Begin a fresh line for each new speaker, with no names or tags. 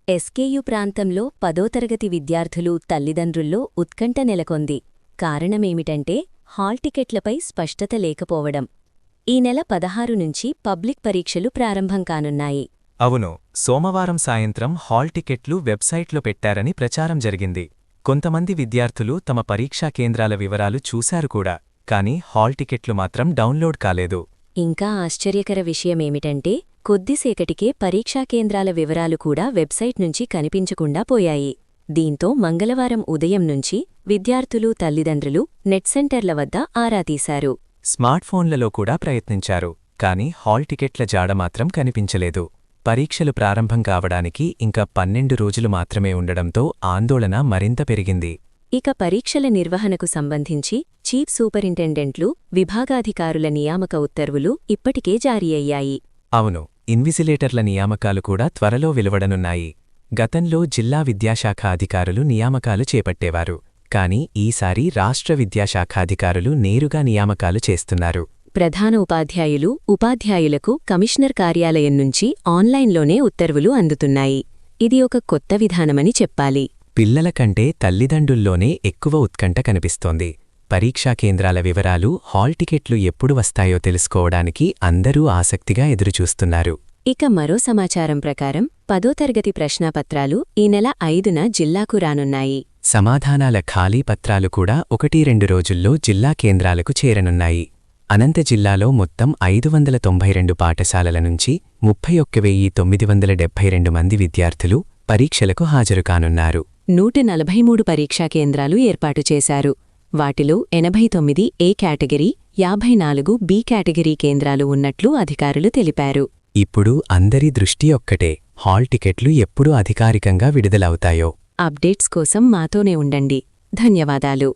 SKU ప్రాంతంలో 10వ తరగతి విద్యార్థులు తల్లిదండ్రుల్లో ఉత్కంఠ నెలకొంది. కారణమేమిటంటే హాల్ టికెట్లపై స్పష్టత లేకపోవడం. ఈ నెల 16 నుంచి పబ్లిక్ పరీక్షలు ప్రారంభం కానున్నాయి.
అవును, సోమవారం సాయంత్రం హాల్ టికెట్లు వెబ్సైట్లో పెట్టారని ప్రచారం జరిగింది. కొంతమంది విద్యార్థులు తమ పరీక్షా కేంద్రాల వివరాలు చూశారు కూడా, కానీ హాల్ టికెట్లు మాత్రం డౌన్లోడ్ కాలేదు.
ఇంకా ఆశ్చర్యకర విషయమేమిటంటే కొద్దిసేకటికే పరీక్షా కేంద్రాల వివరాలు కూడా వెబ్సైట్ నుంచి కనిపించకుండా పోయాయి. దీంతో మంగళవారం ఉదయం నుంచి విద్యార్థులు తల్లిదండ్రులు నెట్ సెంటర్ల వద్ద ఆరా తీశారు.
స్మార్ట్ఫోన్లలో కూడా ప్రయత్నించారు, కానీ హాల్ టికెట్ల జాడ మాత్రం కనిపించలేదు. పరీక్షలు ప్రారంభం కావడానికి ఇంకా 12 రోజులు మాత్రమే ఉండడంతో ఆందోళన మరింత పెరిగింది.
ఇక పరీక్షల నిర్వహణకు సంబంధించి చీఫ్ సూపరింటెండెంట్లు, విభాగాధికారుల నియామక ఉత్తర్వులు ఇప్పటికే జారీ అయ్యాయి.
అవును, ఇన్విజిలేటర్ల నియామకాలు కూడా త్వరలో వెలువడనున్నాయి. గతంలో జిల్లా విద్యాశాఖ అధికారులు నియామకాలు చేపట్టేవారు, కానీ ఈసారి రాష్ట్ర విద్యాశాఖాధికారులు నేరుగా నియామకాలు చేస్తున్నారు.
ప్రధాన ఉపాధ్యాయులు, ఉపాధ్యాయులకు కమిషనర్ కార్యాలయం నుంచి ఆన్లైన్లోనే ఉత్తర్వులు అందుతున్నాయి. ఇది ఒక కొత్త విధానమని చెప్పాలి.
పిల్లల కంటే తల్లిదండ్రుల్లోనే ఎక్కువ ఉత్కంఠ కనిపిస్తోంది. పరీక్షా కేంద్రాల వివరాలు, హాల్ టికెట్లు ఎప్పుడు వస్తాయో తెలుసుకోవడానికి అందరూ ఆసక్తిగా ఎదురుచూస్తున్నారు.
ఇక మరో సమాచారం ప్రకారం 10వ తరగతి ప్రశ్నాపత్రాలు ఈ నెల 5న జిల్లాకు రానున్నాయి.
సమాధానాల ఖాళీ పత్రాలు కూడా 1-2 రోజుల్లో జిల్లా కేంద్రాలకు చేరనున్నాయి. అనంత జిల్లాలో మొత్తం 592 పాఠశాలల నుంచి 31,972 మంది విద్యార్థులు పరీక్షలకు హాజరు కానున్నారు.
143 పరీక్షా కేంద్రాలు ఏర్పాటు చేశారు. వాటిలో 89 ఏ కేటగిరీ, 54 బి కేటగిరీ కేంద్రాలు ఉన్నట్లు అధికారులు తెలిపారు.
ఇప్పుడు అందరి దృష్టి ఒక్కటే, హాల్ టికెట్లు ఎప్పుడు అధికారికంగా విడుదలవుతాయో.
అప్డేట్స్ కోసం మాతోనే ఉండండి. ధన్యవాదాలు.